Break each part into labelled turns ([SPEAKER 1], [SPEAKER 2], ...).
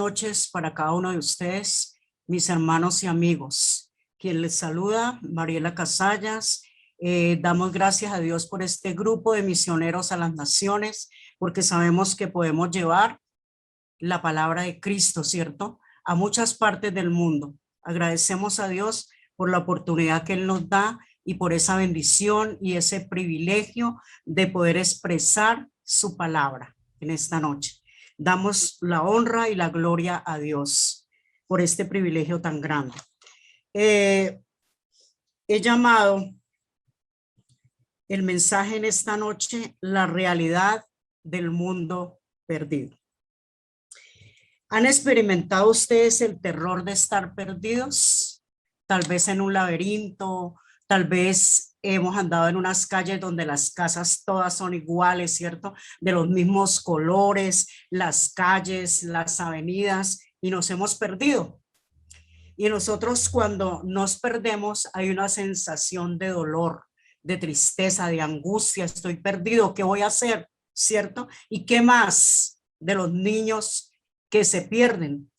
[SPEAKER 1] noches para cada uno de ustedes, mis hermanos y amigos. Quien les saluda, Mariela Casallas. Damos gracias a Dios por este grupo de misioneros a las naciones, porque sabemos que podemos llevar la palabra de Cristo, ¿cierto?, a muchas partes del mundo. Agradecemos a Dios por la oportunidad que Él nos da y por esa bendición y ese privilegio de poder expresar su palabra en esta noche. Damos la honra y la gloria a Dios por este privilegio tan grande. He llamado el mensaje en esta noche la realidad del mundo perdido. ¿Han experimentado ustedes el terror de estar perdidos? Tal vez en un laberinto, tal vez hemos andado en unas calles donde las casas todas son iguales, ¿cierto? De los mismos colores, las calles, las avenidas, y nos hemos perdido. Y nosotros cuando nos perdemos hay una sensación de dolor, de tristeza, de angustia. Estoy perdido, ¿qué voy a hacer? ¿Cierto? ¿Y qué más de los niños que se pierden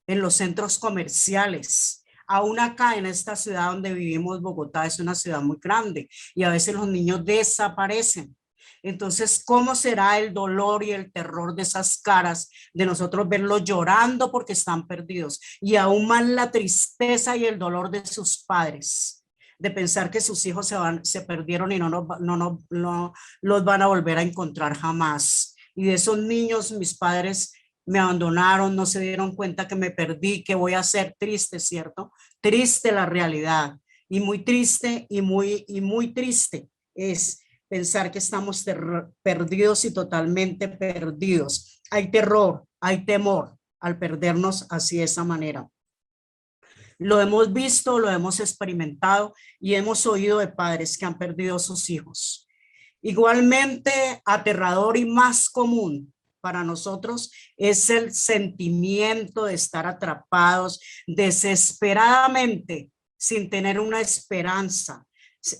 [SPEAKER 1] en los centros comerciales? Aún acá en esta ciudad donde vivimos, Bogotá es una ciudad muy grande y a veces los niños desaparecen. Entonces, ¿cómo será el dolor y el terror de esas caras, de nosotros verlos llorando porque están perdidos? Y aún más la tristeza y el dolor de sus padres, de pensar que sus hijos se perdieron y no los van a volver a encontrar jamás. Y de esos niños, mis padres me abandonaron, no se dieron cuenta que me perdí, que voy a ser triste, ¿cierto? Triste la realidad, y muy triste y muy triste es pensar que estamos perdidos y totalmente perdidos. Hay terror, hay temor al perdernos así de esa manera. Lo hemos visto, lo hemos experimentado y hemos oído de padres que han perdido a sus hijos. Igualmente aterrador y más común para nosotros es el sentimiento de estar atrapados desesperadamente sin tener una esperanza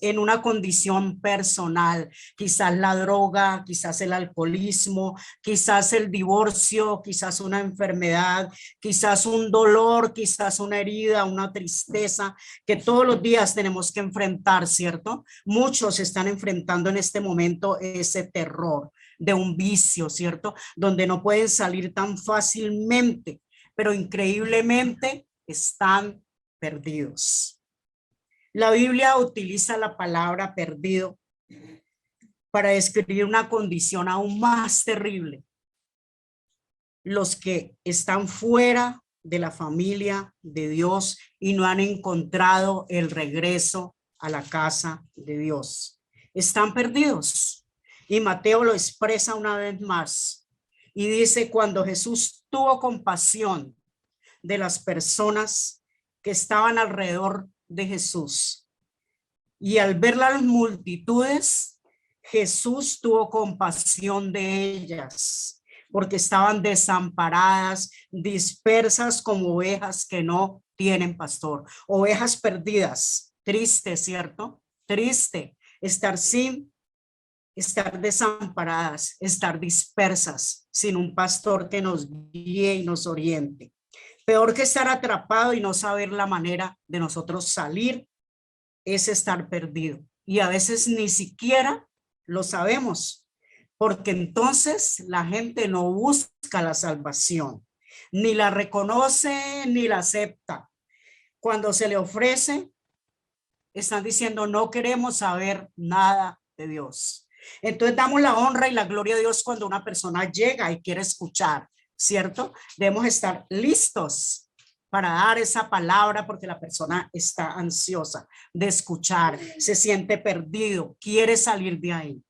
[SPEAKER 1] en una condición personal, quizás la droga, quizás el alcoholismo, quizás el divorcio, quizás una enfermedad, quizás un dolor, quizás una herida, una tristeza que todos los días tenemos que enfrentar, ¿cierto? Muchos están enfrentando en este momento ese terror de un vicio, ¿cierto? Donde no pueden salir tan fácilmente, pero increíblemente están perdidos. La Biblia utiliza la palabra perdido para describir una condición aún más terrible. Los que están fuera de la familia de Dios y no han encontrado el regreso a la casa de Dios. Están perdidos. Y Mateo lo expresa una vez más. Y dice, cuando Jesús tuvo compasión de las personas que estaban alrededor de Jesús, y al ver las multitudes, Jesús tuvo compasión de ellas, porque estaban desamparadas, dispersas como ovejas que no tienen pastor, ovejas perdidas. Triste, ¿cierto? Triste estar desamparadas, estar dispersas, sin un pastor que nos guíe y nos oriente. Peor que estar atrapado y no saber la manera de nosotros salir es estar perdido. Y a veces ni siquiera lo sabemos, porque entonces la gente no busca la salvación, ni la reconoce, ni la acepta. Cuando se le ofrece, están diciendo no queremos saber nada de Dios. Entonces damos la honra y la gloria a Dios cuando una persona llega y quiere escuchar, ¿cierto? Debemos estar listos para dar esa palabra porque la persona está ansiosa de escuchar, se siente perdido, quiere salir de ahí.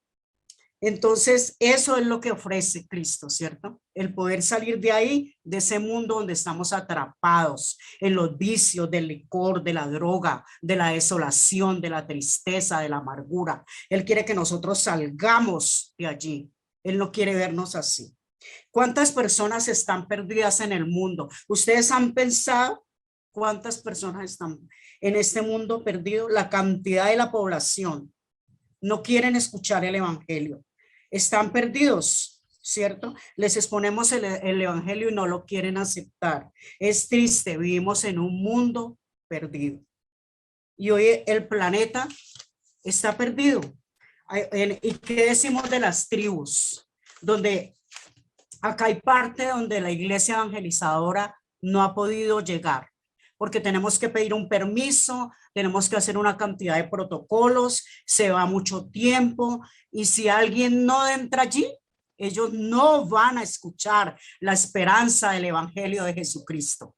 [SPEAKER 1] Entonces eso es lo que ofrece Cristo, ¿cierto? El poder salir de ahí, de ese mundo donde estamos atrapados en los vicios del licor, de la droga, de la desolación, de la tristeza, de la amargura. Él quiere que nosotros salgamos de allí. Él no quiere vernos así. ¿Cuántas personas están perdidas en el mundo? ¿Ustedes han pensado cuántas personas están en este mundo perdido? La cantidad de la población no quieren escuchar el evangelio. Están perdidos, ¿cierto? Les exponemos el evangelio y no lo quieren aceptar. Es triste, vivimos en un mundo perdido. Y hoy el planeta está perdido. ¿Y qué decimos de las tribus? Donde acá hay parte donde la iglesia evangelizadora no ha podido llegar, porque tenemos que pedir un permiso, tenemos que hacer una cantidad de protocolos, se va mucho tiempo, y si alguien no entra allí, ellos no van a escuchar la esperanza del evangelio de Jesucristo.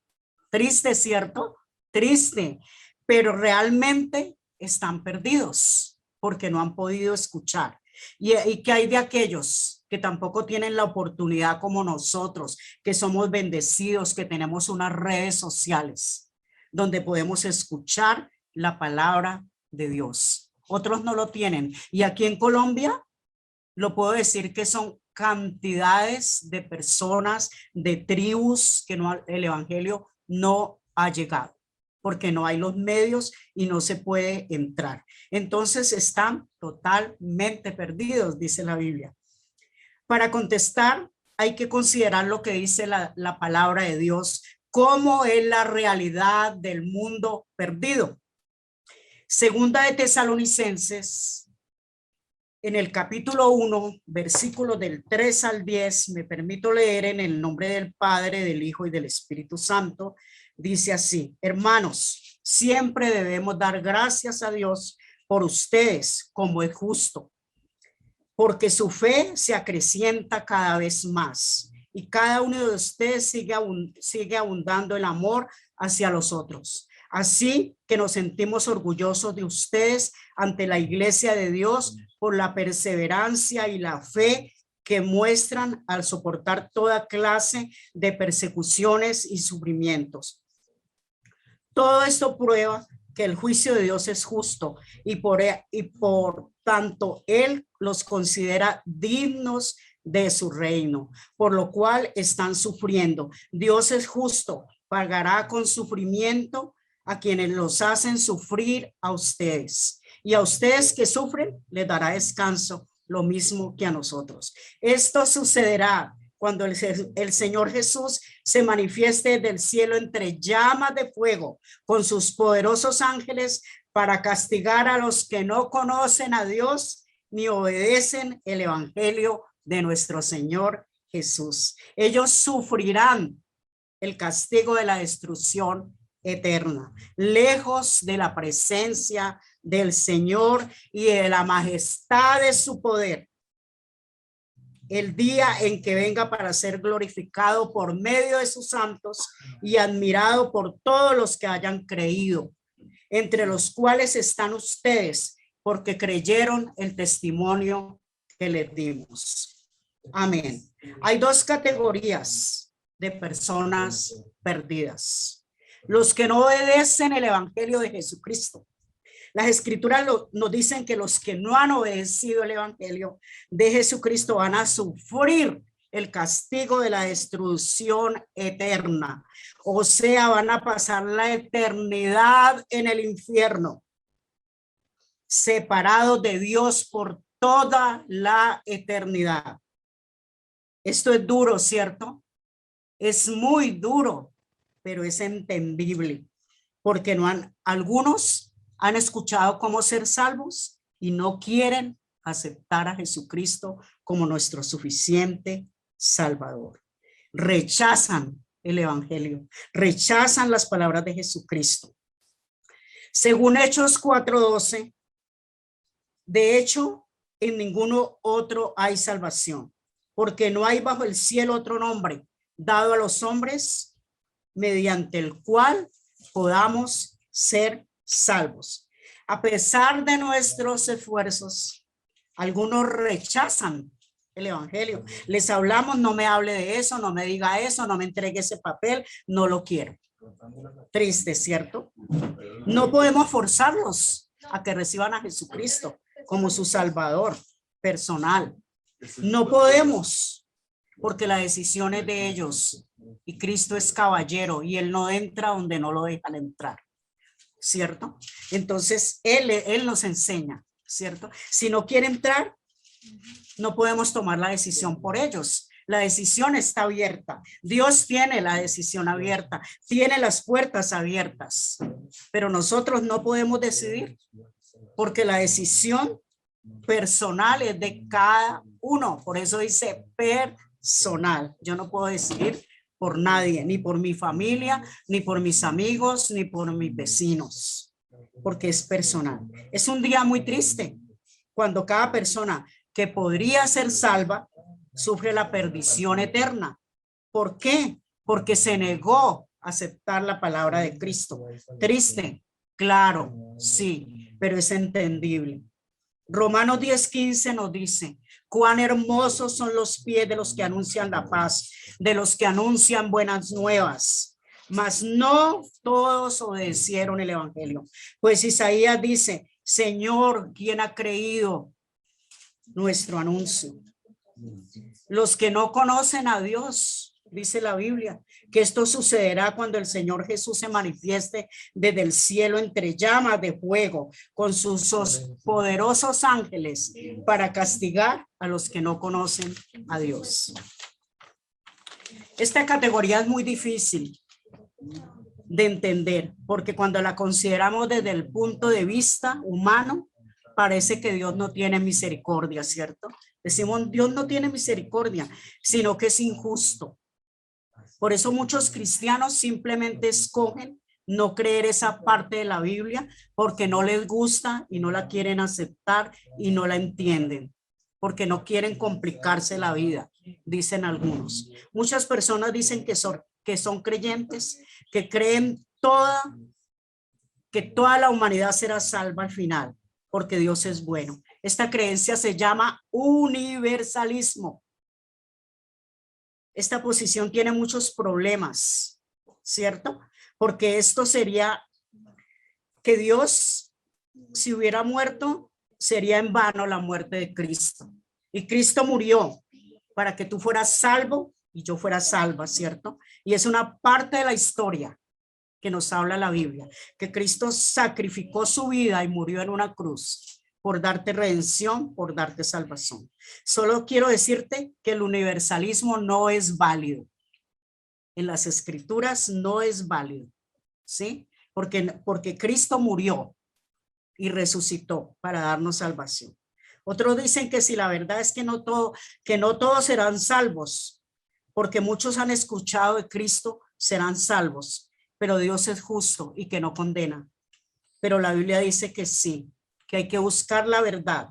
[SPEAKER 1] Triste, ¿cierto? Triste, pero realmente están perdidos porque no han podido escuchar. ¿Y qué hay de aquellos que tampoco tienen la oportunidad como nosotros, que somos bendecidos, que tenemos unas redes sociales donde podemos escuchar la palabra de Dios? Otros no lo tienen. Y aquí en Colombia, lo puedo decir que son cantidades de personas, de tribus que no, el evangelio no ha llegado, porque no hay los medios y no se puede entrar. Entonces están totalmente perdidos, dice la Biblia. Para contestar, hay que considerar lo que dice la palabra de Dios, cómo es la realidad del mundo perdido. Segunda de Tesalonicenses, en el capítulo 1, versículos del 3 al 10, me permito leer en el nombre del Padre, del Hijo y del Espíritu Santo. Dice así: hermanos, siempre debemos dar gracias a Dios por ustedes, como es justo, porque su fe se acrecienta cada vez más y cada uno de ustedes sigue abundando el amor hacia los otros. Así que nos sentimos orgullosos de ustedes ante la Iglesia de Dios por la perseverancia y la fe que muestran al soportar toda clase de persecuciones y sufrimientos. Todo esto prueba que el juicio de Dios es justo y por tanto Él los considera dignos de su reino, por lo cual están sufriendo. Dios es justo, pagará con sufrimiento a quienes los hacen sufrir a ustedes. Y a ustedes que sufren, les dará descanso, lo mismo que a nosotros. Esto sucederá cuando el Señor Jesús se manifieste del cielo entre llamas de fuego con sus poderosos ángeles para castigar a los que no conocen a Dios ni obedecen el evangelio de nuestro Señor Jesús. Ellos sufrirán el castigo de la destrucción eterna, lejos de la presencia del Señor y de la majestad de su poder, el día en que venga para ser glorificado por medio de sus santos y admirado por todos los que hayan creído, entre los cuales están ustedes, porque creyeron el testimonio que les dimos. Amén. Hay dos categorías de personas perdidas: los que no obedecen el evangelio de Jesucristo. Las escrituras nos dicen que los que no han obedecido el evangelio de Jesucristo van a sufrir el castigo de la destrucción eterna. O sea, van a pasar la eternidad en el infierno, separados de Dios por toda la eternidad. Esto es duro, ¿cierto? Es muy duro, pero es entendible, porque algunos han escuchado cómo ser salvos y no quieren aceptar a Jesucristo como nuestro suficiente Salvador. Rechazan el evangelio, rechazan las palabras de Jesucristo. Según Hechos 4:12, de hecho, en ninguno otro hay salvación, porque no hay bajo el cielo otro nombre dado a los hombres mediante el cual podamos ser salvos. A pesar de nuestros esfuerzos, algunos rechazan el evangelio. Les hablamos: no me hable de eso, no me diga eso, no me entregue ese papel, no lo quiero. Triste, ¿cierto? No podemos forzarlos a que reciban a Jesucristo como su Salvador personal. No podemos, porque la decisión es de ellos y Cristo es caballero y Él no entra donde no lo dejan entrar, ¿cierto? Entonces Él nos enseña, ¿cierto? Si no quiere entrar, no podemos tomar la decisión por ellos. La decisión está abierta. Dios tiene la decisión abierta, tiene las puertas abiertas, pero nosotros no podemos decidir porque la decisión personal es de cada uno. Por eso dice personal. Yo no puedo decidir por nadie, ni por mi familia, ni por mis amigos, ni por mis vecinos, porque es personal. Es un día muy triste cuando cada persona que podría ser salva sufre la perdición eterna. ¿Por qué? Porque se negó a aceptar la palabra de Cristo. Triste, claro, sí, pero es entendible. Romanos 10:15 nos dice: cuán hermosos son los pies de los que anuncian la paz, de los que anuncian buenas nuevas. Mas no todos obedecieron el evangelio. Pues Isaías dice: Señor, ¿quién ha creído nuestro anuncio? Los que no conocen a Dios, dice la Biblia, que esto sucederá cuando el Señor Jesús se manifieste desde el cielo entre llamas de fuego con sus poderosos ángeles para castigar a los que no conocen a Dios. Esta categoría es muy difícil de entender porque cuando la consideramos desde el punto de vista humano, parece que Dios no tiene misericordia, ¿cierto? Decimos, Dios no tiene misericordia, sino que es injusto. Por eso muchos cristianos simplemente escogen no creer esa parte de la Biblia porque no les gusta y no la quieren aceptar y no la entienden, porque no quieren complicarse la vida, dicen algunos. Muchas personas dicen que son creyentes, que creen que toda la humanidad será salva al final, porque Dios es bueno. Esta creencia se llama universalismo. Esta posición tiene muchos problemas, ¿cierto? Porque esto sería que Dios, si hubiera muerto, sería en vano la muerte de Cristo. Y Cristo murió para que tú fueras salvo y yo fuera salva, ¿cierto? Y es una parte de la historia que nos habla la Biblia, que Cristo sacrificó su vida y murió en una cruz por darte redención, por darte salvación. Solo quiero decirte que el universalismo no es válido. En las escrituras no es válido, ¿sí? Porque Cristo murió y resucitó para darnos salvación. Otros dicen que si la verdad es que no todos serán salvos, porque muchos han escuchado de Cristo serán salvos, pero Dios es justo y que no condena. Pero la Biblia dice que sí, que hay que buscar la verdad.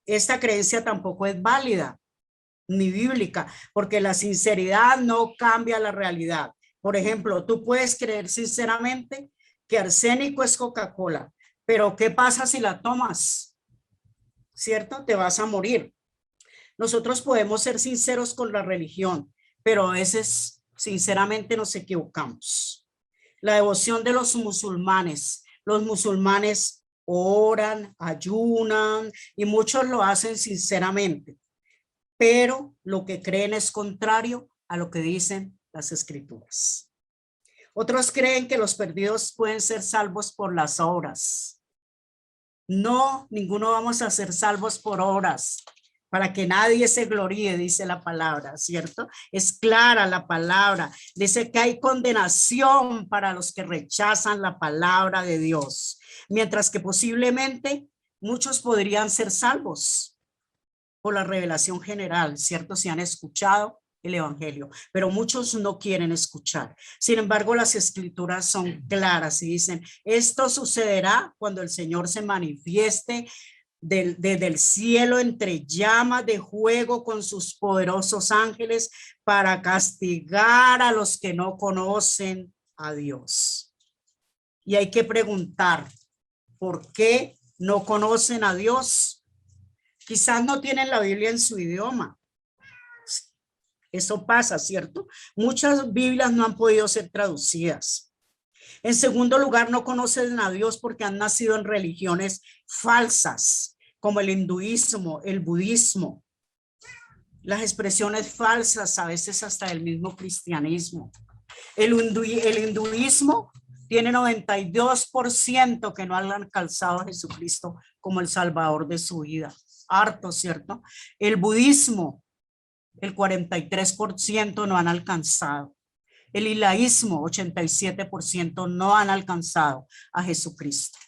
[SPEAKER 1] Esta creencia tampoco es válida ni bíblica, porque la sinceridad no cambia la realidad. Por ejemplo, tú puedes creer sinceramente que arsénico es Coca-Cola, pero ¿qué pasa si la tomas? ¿Cierto? Te vas a morir. Nosotros podemos ser sinceros con la religión, pero a veces sinceramente nos equivocamos. La devoción de los musulmanes oran, ayunan y muchos lo hacen sinceramente, pero lo que creen es contrario a lo que dicen las escrituras. Otros creen que los perdidos pueden ser salvos por las obras. No, ninguno vamos a ser salvos por obras, para que nadie se gloríe, dice la palabra, ¿cierto? Es clara la palabra. Dice que hay condenación para los que rechazan la palabra de Dios, mientras que posiblemente muchos podrían ser salvos por la revelación general, ¿cierto? Si han escuchado el evangelio, pero muchos no quieren escuchar. Sin embargo, las escrituras son claras y dicen, esto sucederá cuando el Señor se manifieste desde el cielo entre llamas de fuego con sus poderosos ángeles para castigar a los que no conocen a Dios. Y hay que preguntar, ¿por qué no conocen a Dios? Quizás no tienen la Biblia en su idioma. Eso pasa, ¿cierto? Muchas Biblias no han podido ser traducidas. En segundo lugar, no conocen a Dios porque han nacido en religiones falsas, como el hinduismo, el budismo, las expresiones falsas, a veces hasta el mismo cristianismo. El hinduismo tiene 92% que no han alcanzado a Jesucristo como el Salvador de su vida. Harto, ¿cierto? El budismo el 43% no han alcanzado. El ilaísmo, 87% no han alcanzado a Jesucristo.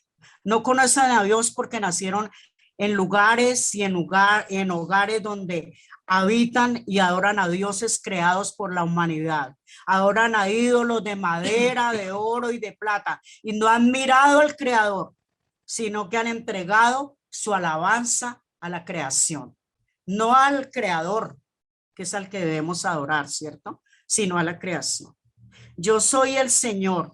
[SPEAKER 1] No conocen a Dios porque nacieron en lugares y en hogares donde habitan y adoran a dioses creados por la humanidad. Adoran a ídolos de madera, de oro y de plata y no han mirado al Creador, sino que han entregado su alabanza a la creación. No al Creador, que es al que debemos adorar, ¿cierto? Sino a la creación. Yo soy el Señor.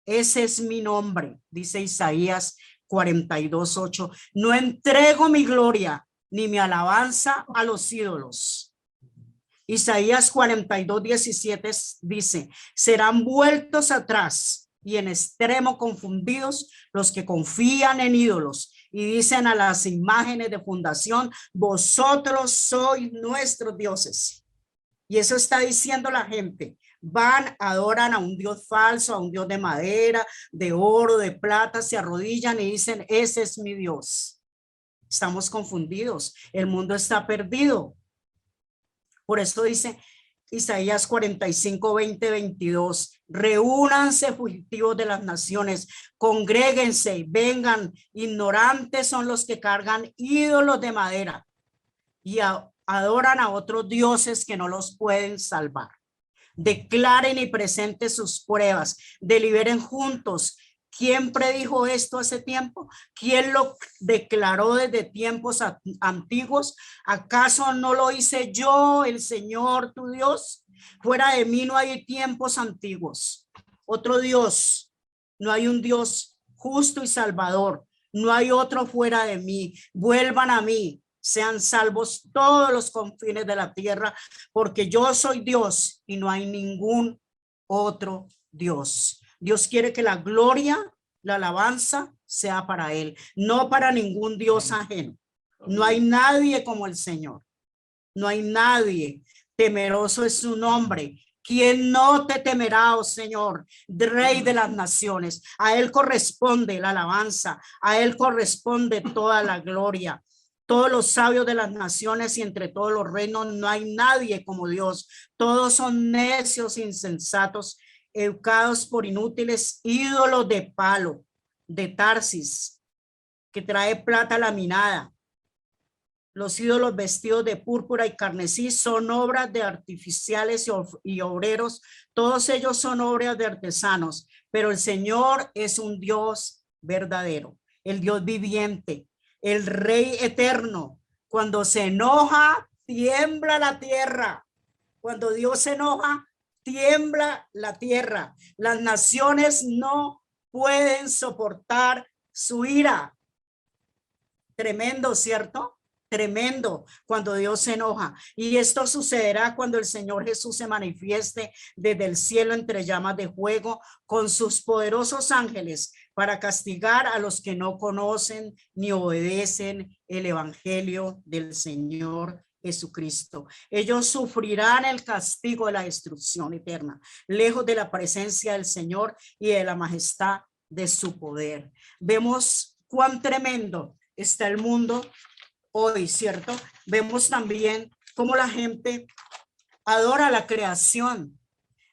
[SPEAKER 1] Ese es mi nombre, dice Isaías 42:8. No entrego mi gloria ni mi alabanza a los ídolos. Isaías 42:17 dice, serán vueltos atrás y en extremo confundidos los que confían en ídolos y dicen a las imágenes de fundación, vosotros sois nuestros dioses. Y eso está diciendo la gente. Van, adoran a un Dios falso, a un Dios de madera, de oro, de plata, se arrodillan y dicen, ese es mi Dios. Estamos confundidos. El mundo está perdido. Por eso dice Isaías 45:20-22, reúnanse fugitivos de las naciones, congréguense, vengan, ignorantes son los que cargan ídolos de madera y adoran a otros dioses que no los pueden salvar. Declaren y presenten sus pruebas, deliberen juntos. ¿Quién predijo esto hace tiempo? ¿Quién lo declaró desde tiempos antiguos? ¿Acaso no lo hice yo, el Señor tu Dios? Fuera de mí no hay tiempos antiguos. Otro Dios, no hay un Dios justo y salvador. No hay otro fuera de mí. Vuelvan a mí. Sean salvos todos los confines de la tierra, porque yo soy Dios y no hay ningún otro Dios. Dios quiere que la gloria, la alabanza sea para Él, no para ningún Dios ajeno. No hay nadie como el Señor. No hay nadie. Temeroso es su nombre. ¿Quién no te temerá, oh Señor, Rey de las naciones? A Él corresponde la alabanza, a Él corresponde toda la gloria. Todos los sabios de las naciones y entre todos los reinos no hay nadie como Dios. Todos son necios, insensatos, educados por inútiles, ídolos de palo, de Tarsis, que trae plata laminada. Los ídolos vestidos de púrpura y carmesí son obras de artificiales y obreros. Todos ellos son obras de artesanos, pero el Señor es un Dios verdadero, el Dios viviente, el Rey eterno. Cuando se enoja, tiembla la tierra. Cuando Dios se enoja, tiembla la tierra. Las naciones no pueden soportar su ira. Tremendo, ¿cierto? Tremendo cuando Dios se enoja. Y esto sucederá cuando el Señor Jesús se manifieste desde el cielo entre llamas de fuego con sus poderosos ángeles para castigar a los que no conocen ni obedecen el evangelio del Señor Jesucristo. Ellos sufrirán el castigo de la destrucción eterna, lejos de la presencia del Señor y de la majestad de su poder. Vemos cuán tremendo está el mundo hoy, ¿cierto? Vemos también cómo la gente adora la creación.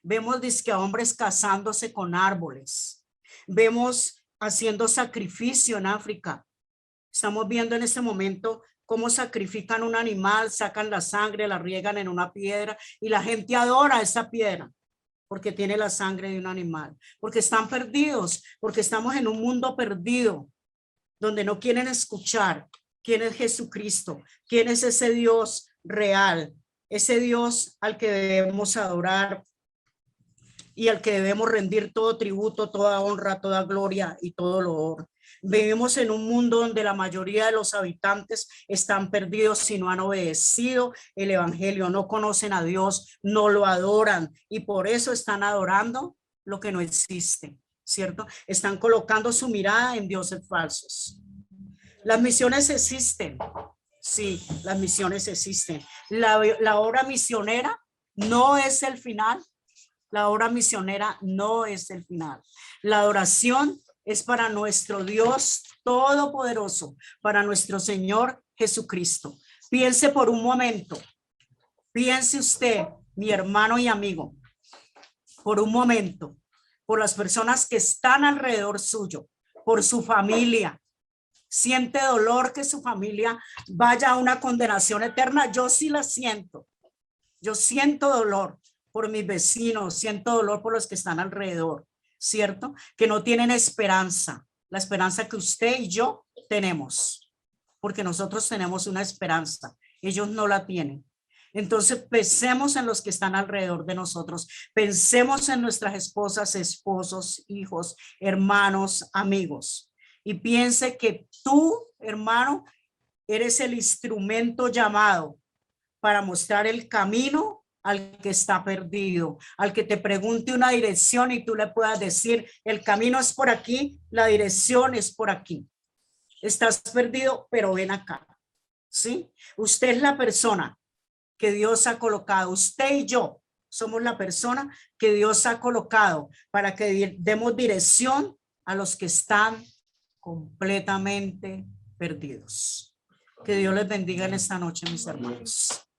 [SPEAKER 1] Vemos dizque a hombres casándose con árboles. Vemos haciendo sacrificio en África. Estamos viendo en este momento cómo sacrifican un animal, sacan la sangre, la riegan en una piedra y la gente adora esa piedra porque tiene la sangre de un animal, porque están perdidos, porque estamos en un mundo perdido donde no quieren escuchar quién es Jesucristo, quién es ese Dios real, ese Dios al que debemos adorar y al que debemos rendir todo tributo, toda honra, toda gloria y todo loor. Vivimos en un mundo donde la mayoría de los habitantes están perdidos y no han obedecido el evangelio, no conocen a Dios, no lo adoran y por eso están adorando lo que no existe, ¿cierto? Están colocando su mirada en dioses falsos. Las misiones existen, sí, las misiones existen. La obra misionera no es el final. La obra misionera no es el final. La adoración es para nuestro Dios todopoderoso, para nuestro Señor Jesucristo. Piense por un momento, Piense usted, mi hermano y amigo, por un momento, por las personas que están alrededor suyo, por su familia. Siente dolor que su familia vaya a una condenación eterna. Yo sí la siento. Yo siento dolor por mis vecinos, siento dolor por los que están alrededor, ¿cierto? Que no tienen esperanza, la esperanza que usted y yo tenemos, porque nosotros tenemos una esperanza, ellos no la tienen. Entonces pensemos en los que están alrededor de nosotros, pensemos en nuestras esposas, esposos, hijos, hermanos, amigos, y piense que tú, hermano, eres el instrumento llamado para mostrar el camino al que está perdido, al que te pregunte una dirección y tú le puedas decir, el camino es por aquí, la dirección es por aquí. Estás perdido, pero ven acá, ¿sí? Usted es la persona que Dios ha colocado. Usted y yo somos la persona que Dios ha colocado para que demos dirección a los que están completamente perdidos. Que Dios les bendiga en esta noche, mis hermanos.